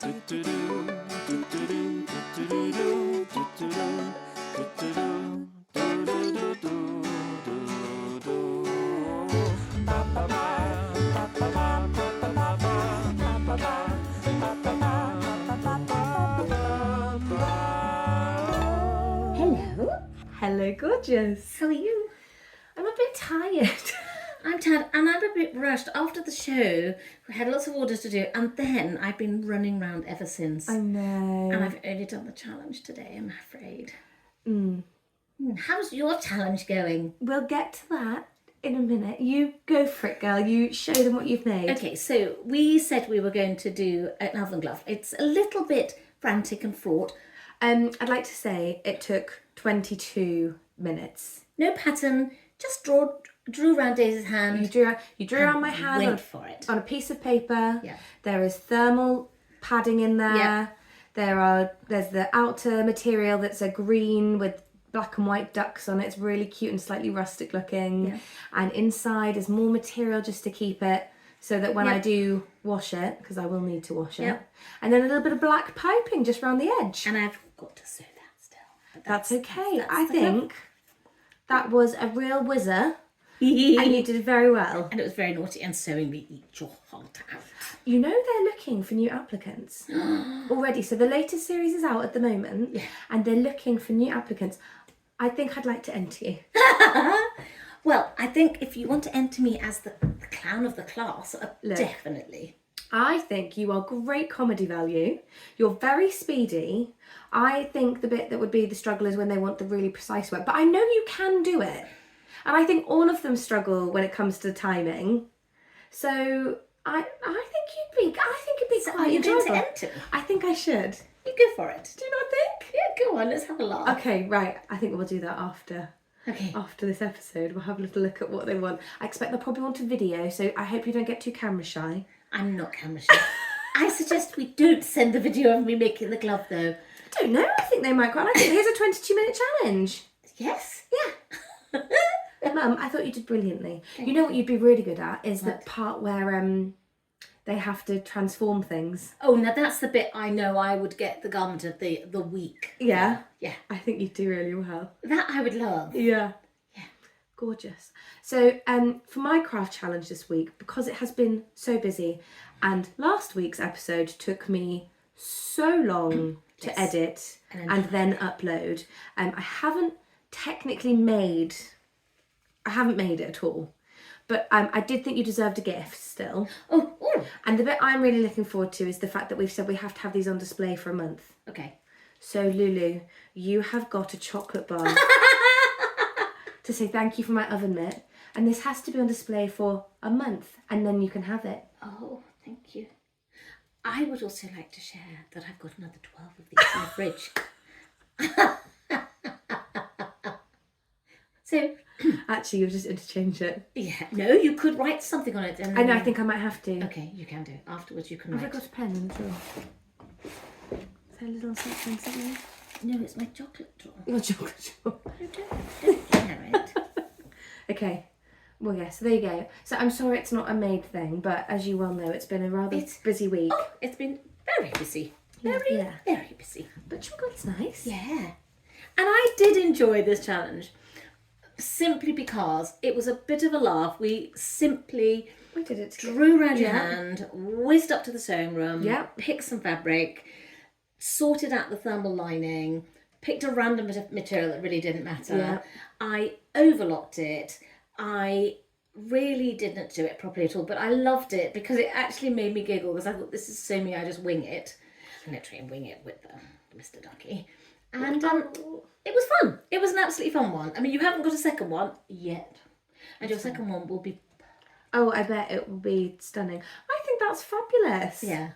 Hello, gorgeous. How are you? I'm a bit tired. I'm tired and I'm a bit rushed. After the show, we had lots of orders to do, and then I've been running around ever since. I know. And I've only done the challenge today, I'm afraid. How's your challenge going? We'll get to that in a minute. You go for it, girl. You show them what you've made. Okay, so we said we were going to do an oven glove. It's a little bit frantic and fraught. I'd like to say it took 22 minutes. No pattern, just drew around Daisy's hand. You drew on my hand went for it. on a piece of paper. Yeah. There is thermal padding in there. Yeah. There's the outer material that's a green with black and white ducks on it. It's really cute and slightly rustic looking. Yeah. And inside is more material just to keep it so that when I do wash it, because I will need to wash it. And then a little bit of black piping just around the edge. And I've got to sew that still. But that's okay. I think that was a real whizzer. And you did very well. And it was very naughty, and sewing me eat your heart out. You know they're looking for new applicants already. So the latest series is out at the moment, and they're looking for new applicants. I think I'd like to enter you. Well, I think if you want to enter me as the clown of the class, definitely. I think you are great comedy value. You're very speedy. I think the bit that would be the struggle is when they want the really precise work. But I know you can do it. And I think all of them struggle when it comes to timing. So I think it'd be So quite are you enjoyable. going to enter? I think I should. You go for it. Do you not think? Yeah, go on, let's have a laugh. Okay, right. I think we'll do that after. Okay. After this episode, we'll have a little look at what they want. I expect they'll probably want a video, so I hope you don't get too camera shy. I'm not camera shy. I suggest we don't send the video of me making the glove, though. I don't know. I think they might quite like it. Here's a 22-minute challenge. Yes? Yeah. Mum, I thought you did brilliantly. You know what you'd be really good at is the part where they have to transform things. Oh, now that's the bit I know I would get the garment of the week. Yeah? Yeah. I think you'd do really well. That I would love. Yeah. Yeah. Gorgeous. So for my craft challenge this week, because it has been so busy, and last week's episode took me so long to edit and then upload, I haven't technically made... I haven't made it at all. But I did think you deserved a gift still. Oh. And the bit I'm really looking forward to is the fact that we've said we have to have these on display for a month. Okay. So Lulu, you have got a chocolate bar to say thank you for my oven mitt. And this has to be on display for a month and then you can have it. Oh, thank you. I would also like to share that I've got another 12 of these in the fridge. So... Actually, you've just interchanged it. Yeah, no, you could write something on it. And I know, I think I might have to. Okay, you can do. Afterwards, you can Have write. I got a pen in the drawer? Is there a little something? No, it's my chocolate drawer. Your chocolate drawer. Don't share it. Okay. Well, yeah, so there you go. So I'm sorry it's not a made thing, but as you well know, it's been a rather busy week. Oh, it's been very busy. Very busy. But chocolate's nice. Yeah. And I did enjoy this challenge. Simply because it was a bit of a laugh. We simply did it together. Drew around your hand, whizzed up to the sewing room, picked some fabric, sorted out the thermal lining, picked a random bit of material that really didn't matter. Yeah. I overlocked it. I really didn't do it properly at all, but I loved it because it actually made me giggle because I thought, this is so me, I just wing it. Literally wing it with Mr. Ducky. And it was fun. It was an absolutely fun one. I mean, you haven't got a second one yet. And your second one will be... Oh, I bet it will be stunning. I think that's fabulous. Yeah.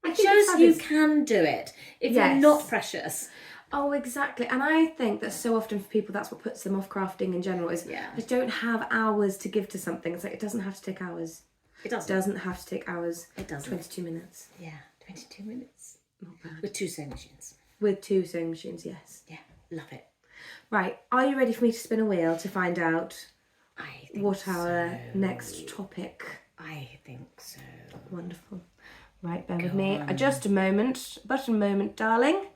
It shows you can do it if you're not precious. Oh, exactly. And I think that so often for people, that's what puts them off crafting in general is they don't have hours to give to something. It's like, it doesn't have to take hours. It doesn't. It doesn't have to take hours. It doesn't. 22 minutes. Yeah, 22 minutes. Not bad. With 2 sewing machines. With 2 sewing machines, yes. Yeah, love it. Right, are you ready for me to spin a wheel to find out I think what our next topic? I think so. Wonderful. Right, bear with me. Just a moment. But a moment, darling.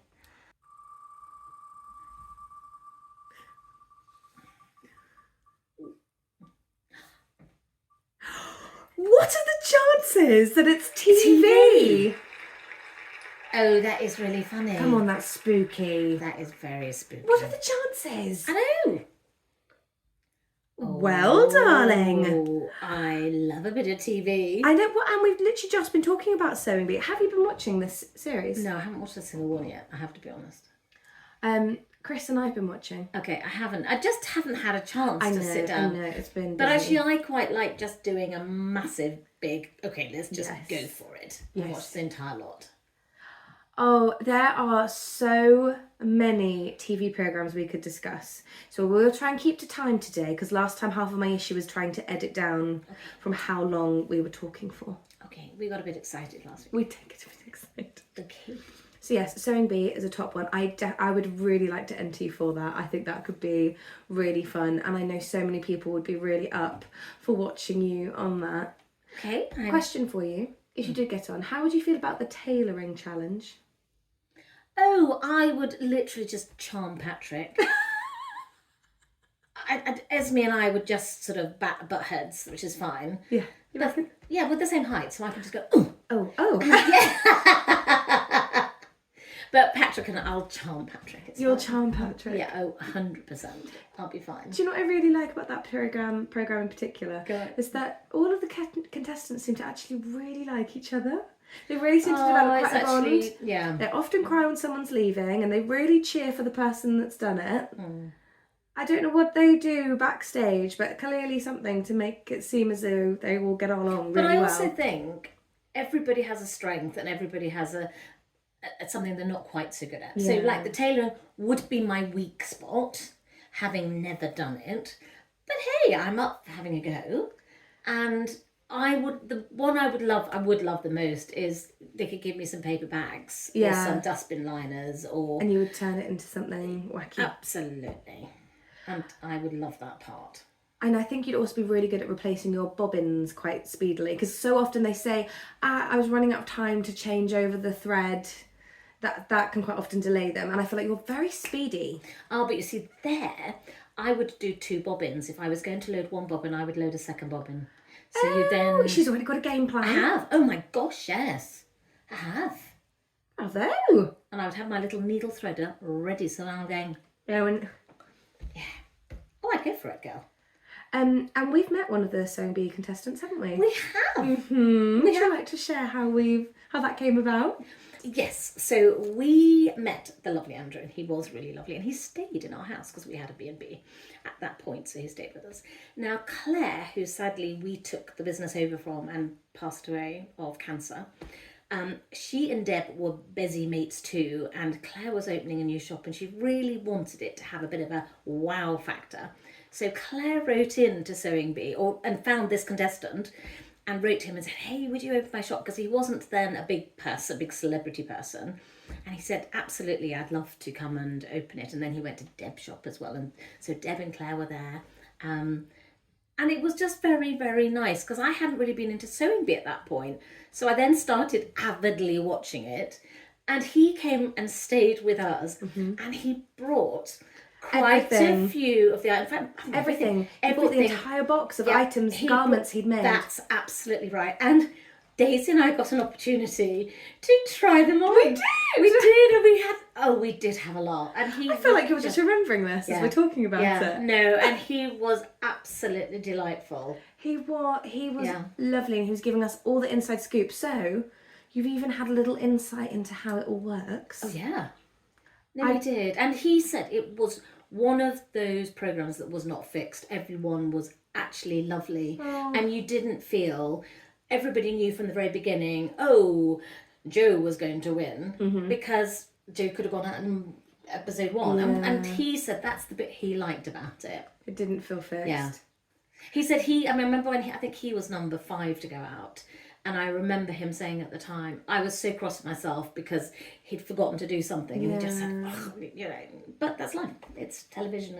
What are the chances that it's TV? Oh, that is really funny. Come on, that's spooky. That is very spooky. What are the chances? I know. Well, darling. Oh, I love a bit of TV. I know, and we've literally just been talking about Sewing Bee. Have you been watching this series? No, I haven't watched a single one yet, I have to be honest. Chris and I have been watching. Okay, I haven't. I just haven't had a chance to sit down. I know, it's been busy. But actually, I quite like just doing a massive, big, okay, let's just go for it. And watch the entire lot. Oh, there are so many TV programmes we could discuss. So we'll try and keep to time today, because last time half of my issue was trying to edit down from how long we were talking for. Okay, we got a bit excited last week. We did get a bit excited. Okay. So yes, Sewing Bee is a top one. I would really like to enter you for that. I think that could be really fun. And I know so many people would be really up for watching you on that. Okay. Question for you. If you did get on, how would you feel about the tailoring challenge? Oh, I would literally just charm Patrick. Esme and I would just sort of butt heads, which is fine. Yeah. But, yeah, with the same height, so I could just go, Oh. Yeah. But Patrick and I'll charm Patrick. You'll charm Patrick. Yeah, 100%. I'll be fine. Do you know what I really like about that program in particular? Go on. Is that all of the contestants seem to actually really like each other. They really seem to develop quite a bond. Yeah. They often cry when someone's leaving, and they really cheer for the person that's done it. I don't know what they do backstage, but clearly something to make it seem as though they all get along really well. But I also think everybody has a strength and everybody has a something they're not quite so good at. Yeah. So like the tailoring would be my weak spot, having never done it. But hey, I'm up for having a go. And the one I would love the most is they could give me some paper bags or some dustbin liners and you would turn it into something wacky. Absolutely. And I would love that part. And I think you'd also be really good at replacing your bobbins quite speedily, because so often they say, I was running out of time to change over the thread. That can quite often delay them. And I feel like you're very speedy. Oh, but you see there, I would do 2 bobbins. If I was going to load 1 bobbin, I would load a second bobbin. So she's already got a game plan. I have. Oh my gosh, yes. I have. Bravo. And I would have my little needle threader ready, so I'm going... Yeah. Oh, I'd go for it, girl. And we've met one of the Sewing Bee contestants, haven't we? We have. Mm-hmm. Would you like to share how that came about? Yes. So we met the lovely Andrew, and he was really lovely, and he stayed in our house because we had a B&B at that point, so he stayed with us. Now Claire, who sadly we took the business over from and passed away of cancer, she and Deb were busy mates too, and Claire was opening a new shop and she really wanted it to have a bit of a wow factor. So Claire wrote in to Sewing Bee and found this contestant and wrote to him and said, hey, would you open my shop? Because he wasn't then a big celebrity person. And he said, absolutely, I'd love to come and open it. And then he went to Deb's shop as well. And so Deb and Claire were there. And it was just very, very nice because I hadn't really been into Sewing Bee at that point. So I then started avidly watching it. And he came and stayed with us. Mm-hmm. And he brought quite a few of the items. In fact, everything. He bought the entire box of items, garments he'd made. That's absolutely right. And Daisy and I got an opportunity to try them on. We did, and we did have a lot. And I feel like you were just remembering this as we're talking about it. No, and he was absolutely delightful. He was lovely, and he was giving us all the inside scoop. So you've even had a little insight into how it all works. Oh yeah. No, we did. And he said it was one of those programs that was not fixed. Everyone was actually lovely. Oh. And you didn't feel... Everybody knew from the very beginning, Joe was going to win because Joe could have gone out in episode 1. Yeah. And he said that's the bit he liked about it. It didn't feel fixed. Yeah. He said I remember when I think he was number 5 to go out. And I remember him saying at the time, I was so cross with myself because he'd forgotten to do something. And he just said, but that's life. It's television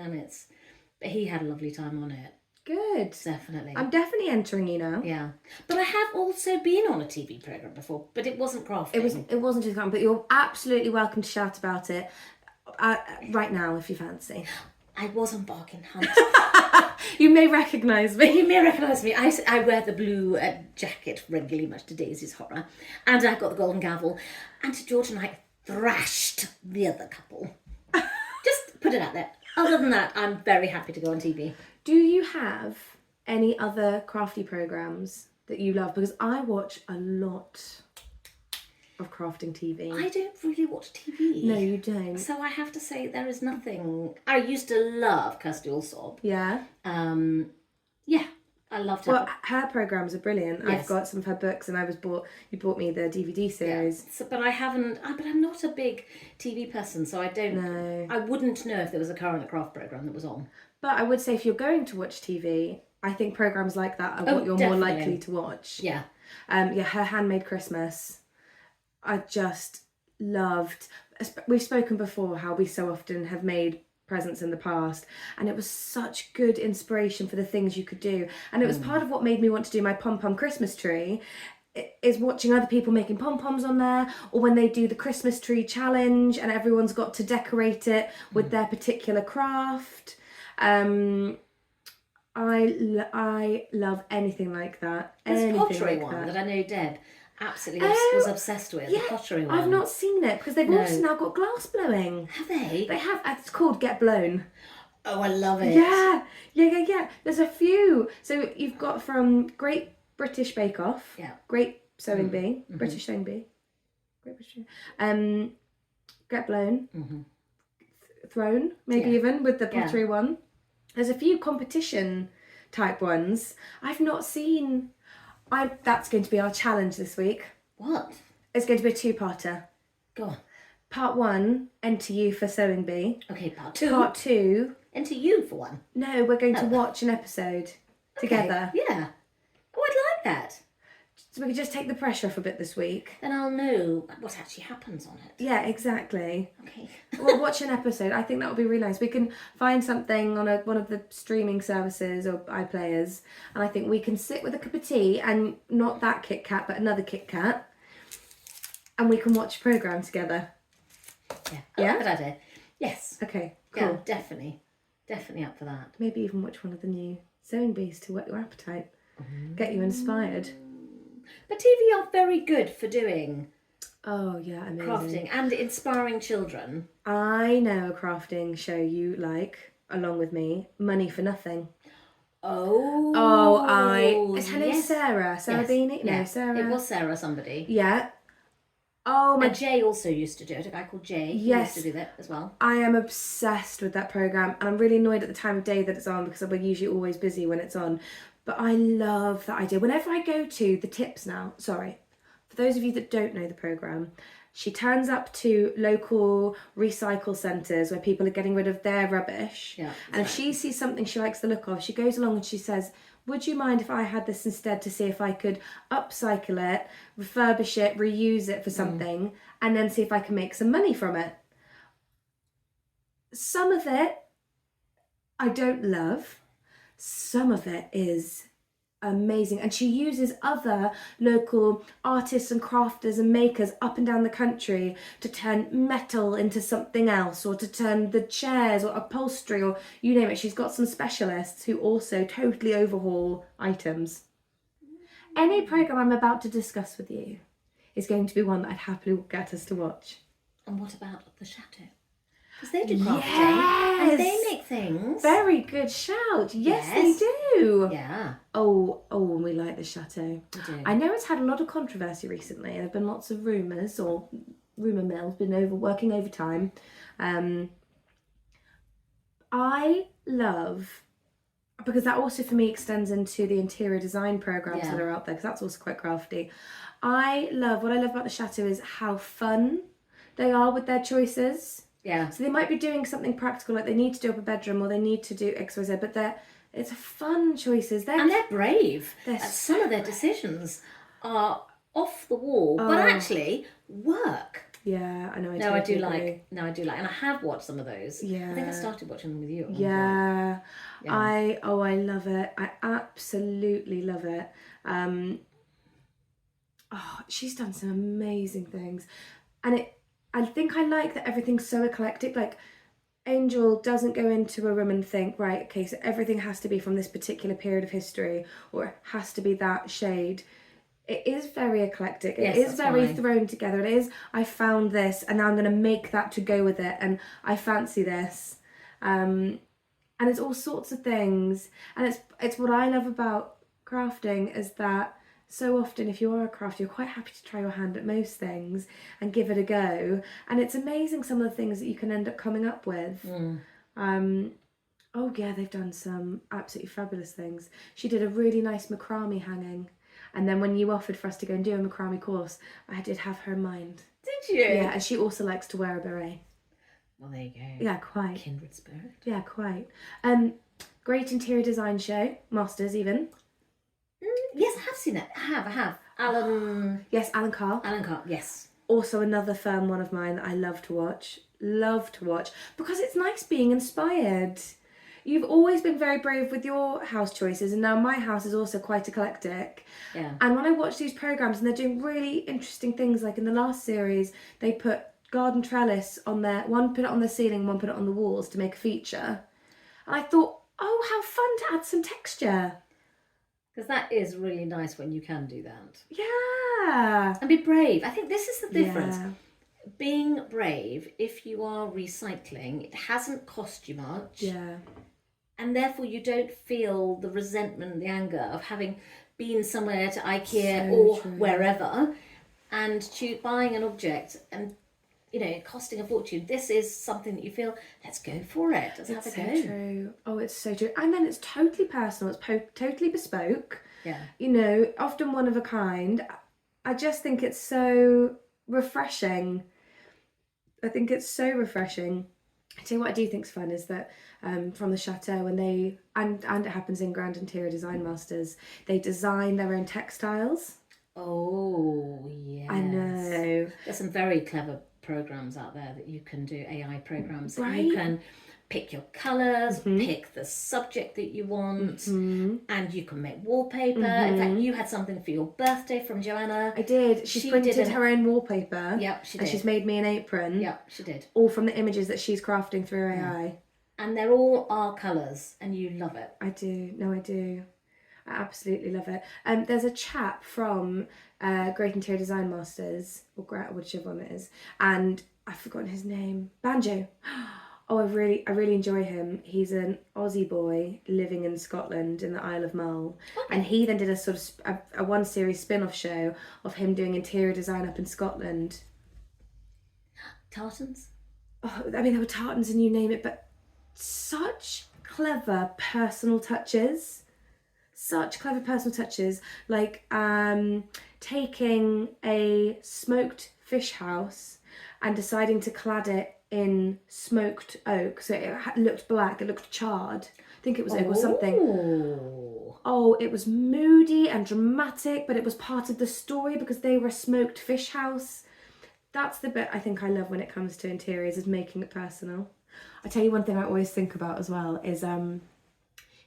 but he had a lovely time on it. Good. Definitely. I'm definitely entering you now. Yeah. But I have also been on a TV programme before, but it wasn't crafting. It wasn't just crafting, but you're absolutely welcome to shout about it right now if you fancy. I was on Bargain Hunt. You may recognise me. You may recognise me. I wear the blue jacket regularly, much to Daisy's horror. And I got the golden gavel. And George and I thrashed the other couple. Just put it out there. Other than that, I'm very happy to go on TV. Do you have any other crafty programmes that you love? Because I watch a lot of crafting TV. I don't really watch TV. No, you don't. So I have to say there is nothing. I used to love Kirsty Allsopp. Yeah. Yeah, I loved her. Well, her programmes are brilliant. Yes. I've got some of her books, and you bought me the DVD series. Yeah. So, but I haven't. But I'm not a big TV person, so I don't. No. I wouldn't know if there was a current craft programme that was on. But I would say if you're going to watch TV, I think programmes like that are what you're definitely. more likely to watch. Yeah. Her Handmade Christmas, I just loved. We've spoken before how we so often have made presents in the past, and it was such good inspiration for the things you could do. And it was part of what made me want to do my pom-pom Christmas tree, is watching other people making pom-poms on there, or when they do the Christmas tree challenge and everyone's got to decorate it with their particular craft. I love anything like that. There's a Anything pottery like one that. that I know Deb absolutely was obsessed with. Yeah, the pottery one. I've not seen it because they've also now got glass blowing. Have they? They have. It's called Get Blown. Oh, I love it. Yeah. There's a few. So you've got from Great British Bake Off. Yeah. Great Sewing Bee. British Sewing Bee. Great British. Get Blown. Thrown, maybe even with the pottery one. There's a few competition type ones. I've not seen. That's going to be our challenge this week. What? It's going to be a two-parter. Go on. Part 1, enter you for Sewing Bee. Okay, part 2. Part 2. Enter you for one. No, we're going to watch an episode together. Yeah. Oh, I'd like that. So we can just take the pressure off a bit this week. Then I'll know what actually happens on it. Yeah, exactly. Okay. We'll watch an episode. I think that would be really nice. We can find something on one of the streaming services or iPlayers, and I think we can sit with a cup of tea, and not that Kit Kat, but another Kit Kat, and we can watch a programme together. Yeah. Yeah? Good idea. Yes. Okay, cool. Yeah, definitely. Definitely up for that. Maybe even watch one of the new Sewing Bees to whet your appetite. Get you inspired. But TV are very good for doing Oh, yeah, amazing. crafting and inspiring children. I know a crafting show you like, along with me, Money for Nothing. Is her name yes. Sarah? Sarah Yes. Beanie? No, Yeah. Sarah. It was Sarah somebody. Yeah. Oh my. And Jay also used to do it. A guy called Jay. He Yes. used to do that as well. I am obsessed with that programme, and I'm really annoyed at the time of day that it's on because we're usually always busy when it's on. But I love that idea. Whenever I go to the tips now, sorry, for those of you that don't know the programme, she turns up to local recycle centres where people are getting rid of their rubbish. Yeah, and if she sees something she likes the look of, she goes along and she says, would you mind if I had this instead, to see if I could upcycle it, refurbish it, reuse it for something, and then see if I can make some money from it. Some of it I don't love. Some of it is amazing. And she uses other local artists and crafters and makers up and down the country to turn metal into something else, or to turn the chairs or upholstery, or you name it. She's got some specialists who also totally overhaul items. Any programme I'm about to discuss with you is going to be one that I'd happily get us to watch. And what about the Chateau? Because they do crafting. Yes! And they make things. Very good shout. Yes, they do. Yeah. Oh, we like the Chateau. We do. I know it's had a lot of controversy recently. There have been lots of rumours, or rumour mills, been working overtime. I love, because that also for me extends into the interior design programmes that are out there, because that's also quite crafty. What I love about the Chateau is how fun they are with their choices. Yeah. So they might be doing something practical, like they need to do up a bedroom or they need to do X, Y, Z, but it's fun choices. They're brave. They're Some of their decisions are off the wall, but actually work. Yeah, I know. No, I do agree. like. No, I do like, and I have watched some of those. Yeah. I think I started watching them with you at one point. Yeah. Yeah. I love it. I absolutely love it. She's done some amazing things, and I think I like that everything's so eclectic. Like Angel doesn't go into a room and think, right, okay, so everything has to be from this particular period of history, or it has to be that shade. It is very eclectic. Yes, It is that's very fine. thrown together. It is, I found this and now I'm going to make that to go with it, and I fancy this. And it's all sorts of things. And it's what I love about crafting is that so often if you are a crafter, you're quite happy to try your hand at most things and give it a go. And it's amazing some of the things that you can end up coming up with. Oh yeah, they've done some absolutely fabulous things. She did a really nice macrame hanging. And then when you offered for us to go and do a macrame course, I did have her in mind. Did you? Yeah, and she also likes to wear a beret. Well, there you go. Yeah, quite. Kindred spirit. Yeah, quite. Great interior design show, Masters even. Yes, I have seen it. I have. Alan. Yes, Alan Carr. Alan Carr. Yes. Also another firm one of mine that I love to watch. Love to watch because it's nice being inspired. You've always been very brave with your house choices, and now my house is also quite eclectic. Yeah. And when I watch these programs and they're doing really interesting things, like in the last series, they put garden trellis on there. One put it on the ceiling, one put it on the walls to make a feature. And I thought, oh, how fun to add some texture. Because that is really nice when you can do that. Yeah. And be brave. I think this is the difference. Yeah. Being brave, if you are recycling, it hasn't cost you much. Yeah. And therefore you don't feel the resentment, the anger of having been somewhere to IKEA or wherever and buying an object and, you know, costing a fortune. This is something that you feel, let's go for it. Let's have a go. It's so true. Oh, it's so true. And then it's totally personal. It's totally bespoke. Yeah. You know, often one of a kind. I just think it's so refreshing. I think it's so refreshing. I tell you what I do think's fun is that from the Chateau, and it happens in Grand Interior Design Masters, they design their own textiles. Oh, yes. I know. There's some very clever programs out there that you can do, AI programs. Right. You can pick your colours, pick the subject that you want, and you can make wallpaper. In fact, you had something for your birthday from Joanna. I did. She printed her own wallpaper. Yep, she did. And she's made me an apron. Yep, she did. All from the images that she's crafting through AI. And they're all our colours, and you love it. I do. No, I do. I absolutely love it. There's a chap from Great Interior Design Masters, or whichever one it is, and I've forgotten his name. Banjo. Oh, I really enjoy him. He's an Aussie boy living in Scotland in the Isle of Mull. Okay. And he then did a sort of a one series spin-off show of him doing interior design up in Scotland. Tartans? Oh, I mean, there were tartans and you name it, but such clever personal touches. Such clever personal touches, like taking a smoked fish house and deciding to clad it in smoked oak, so it looked black, it looked charred. I think it was oak or something. Oh, it was moody and dramatic, but it was part of the story because they were a smoked fish house. That's the bit I think I love when it comes to interiors, is making it personal. I tell you one thing I always think about as well is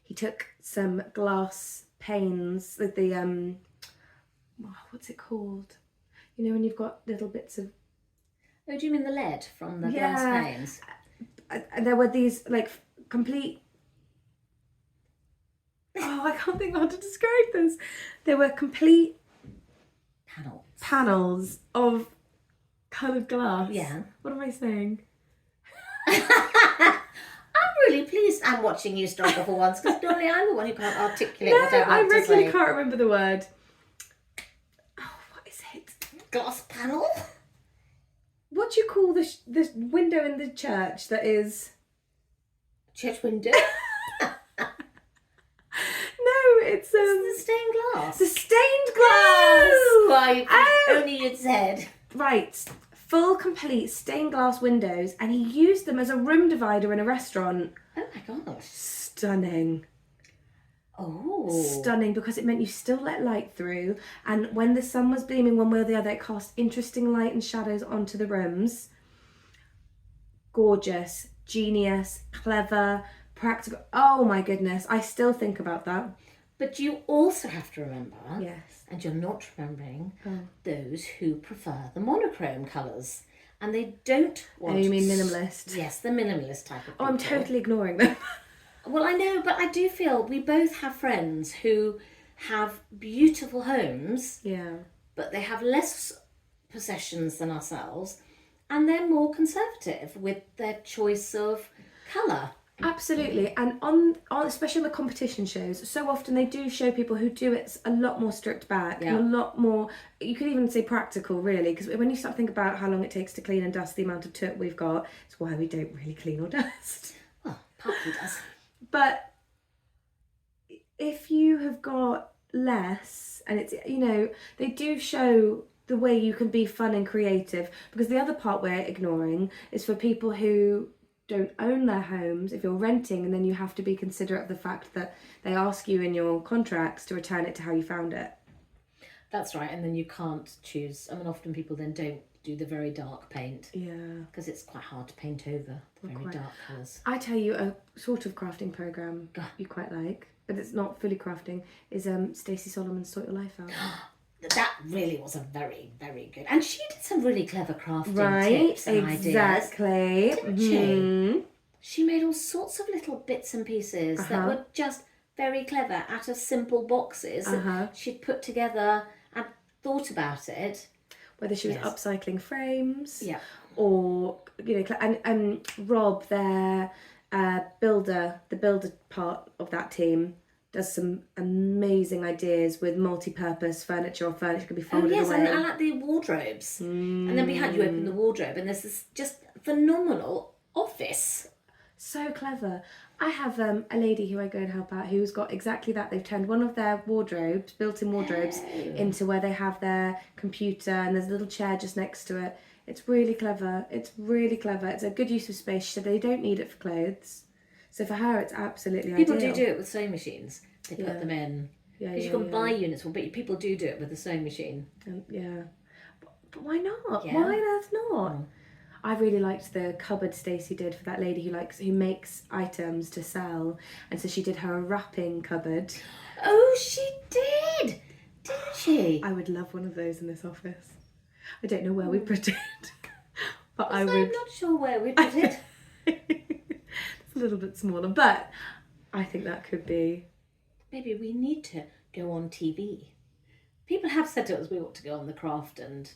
he took some glass panes, like the what's it called? You know, when you've got little bits of. Oh, do you mean the lead from the glass panes? There were these like complete. Oh, I can't think how to describe this. There were complete panels of coloured glass. Yeah. What am I saying? I'm really pleased I'm watching you struggle for once, because normally I'm the one who can't articulate what I want to say. I regularly can't remember the word. Oh, what is it? Glass panel? What do you call the window in the church that is... Church window? No, it's the stained glass. The stained glass! Only you'd said. Right, full complete stained glass windows, and he used them as a room divider in a restaurant. Oh my gosh. Stunning. Oh. Stunning, because it meant you still let light through, and when the sun was beaming one way or the other, it cast interesting light and shadows onto the rooms. Gorgeous, genius, clever, practical. Oh my goodness, I still think about that. But you also have to remember, Yes. and you're not remembering, those who prefer the monochrome colours. And they don't want... Oh, you mean minimalist? Yes, the minimalist type of people. Oh, I'm totally ignoring them. Well, I know, but I do feel we both have friends who have beautiful homes, Yeah. but they have less possessions than ourselves, and they're more conservative with their choice of colour. Absolutely, and on especially on the competition shows, so often they do show people who do it a lot more stripped back and a lot more. You could even say practical, really, because when you start to think about how long it takes to clean and dust the amount of took we've got, it's why we don't really clean or dust. Well, partly does. But if you have got less, and it's, you know, they do show the way you can be fun and creative, because the other part we're ignoring is for people who don't own their homes. If you're renting, and then you have to be considerate of the fact that they ask you in your contracts to return it to how you found it. That's right, and then you can't choose. I mean, often people then don't do the very dark paint. Yeah. Because it's quite hard to paint over the very dark colours. I tell you, a sort of crafting programme you quite like, but it's not fully crafting, is Stacey Solomon's Sort Your Life Out. That really was a very, very good. And she did some really clever crafting tips Right, and exactly. ideas. Didn't she? She made all sorts of little bits and pieces that were just very clever out of simple boxes that she'd put together and thought about it. Whether she was upcycling frames, or, you know, and Rob, their builder, the builder part of that team, does some amazing ideas with multi-purpose furniture, or furniture can be folded away. And I like the wardrobes. And then behind you open the wardrobe and there's this just phenomenal office. So clever. I have a lady who I go and help out who's got exactly that. They've turned one of their wardrobes, built-in wardrobes, into where they have their computer, and there's a little chair just next to it. It's really clever. It's really clever. It's a good use of space. She said they don't need it for clothes. So for her, it's absolutely People ideal. do it with sewing machines. They put them in. Because you can buy units, but people do it with a sewing machine. But why not? Why on earth not? I really liked the cupboard Stacey did for that lady who makes items to sell, and so she did her wrapping cupboard. Oh, she did, didn't she? I would love one of those in this office. I don't know where we put it, but I would. I'm not sure where we put it. It's a little bit smaller, but I think that could be. Maybe we need to go on TV. People have said to us we ought to go on the craft and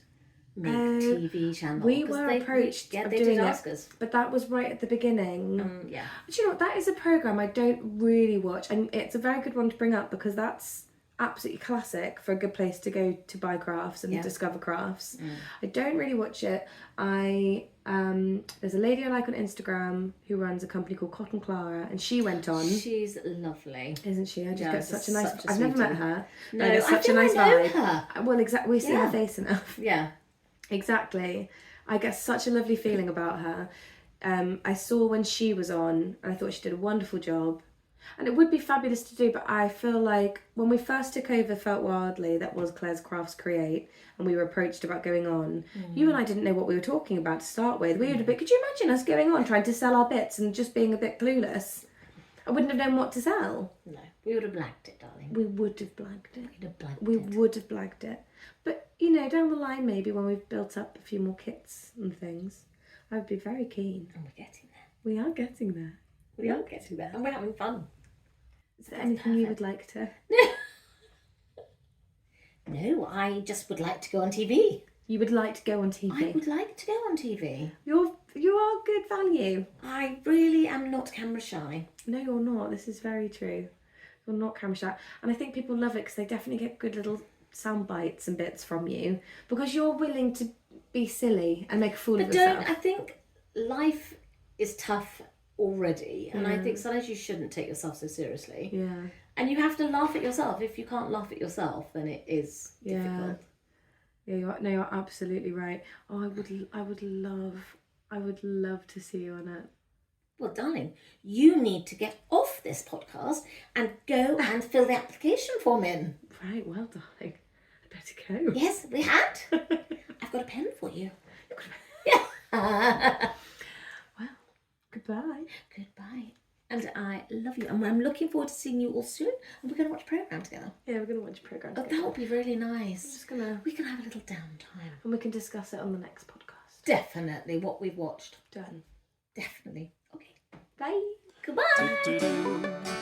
make TV channel. We were approached they doing did ask us. But that was right at the beginning. Yeah. But you know what, that is a programme I don't really watch, and it's a very good one to bring up because that's absolutely classic for a good place to go to buy crafts and discover crafts. I don't really watch it. There's a lady I like on Instagram who runs a company called Cotton Clara, and she went on. She's lovely, isn't she? I just get such a nice. I've never met her. No, I get such a nice know vibe. Her. Well, exactly. We see her face enough. Yeah. Exactly. I get such a lovely feeling about her. I saw when she was on, and I thought she did a wonderful job. And it would be fabulous to do, but I feel like when we first took over Felt Wildly, that was Claire's Crafts Create, and we were approached about going on, you and I didn't know what we were talking about to start with. We would have been, could you imagine us going on trying to sell our bits and just being a bit clueless? I wouldn't have known what to sell. No, we would have blagged it, darling. We would have blagged it. We'd have blagged we would have blagged it. But, you know, down the line maybe when we've built up a few more kits and things, I would be very keen. And we're getting there. We are getting there. We are getting there. And we're having fun. Is there anything you would like to? No, I just would like to go on TV. You would like to go on TV? I would like to go on TV. You are good value. I really am not camera shy. No, you're not. This is very true. You're not camera shy. And I think people love it because they definitely get good little sound bites and bits from you because you're willing to be silly and make a fool of yourself. I think life is tough already, and I think sometimes you shouldn't take yourself so seriously. Yeah. And you have to laugh at yourself. If you can't laugh at yourself, then it is difficult. Yeah, you're absolutely right. Oh, I would love to see you on it. Well, darling, you need to get off this podcast and go and fill the application form in. Right, well, darling, I'd better go. Yes, we had. I've got a pen for you. Yeah. Well, goodbye. Goodbye. And I love you. And I'm looking forward to seeing you all soon. And we're going to watch a programme together. Yeah, we're going to watch a programme Oh, together. that would be really nice. We can have a little downtime. And we can discuss it on the next podcast. Definitely what we've watched. Done. Definitely. Okay. Bye. Goodbye.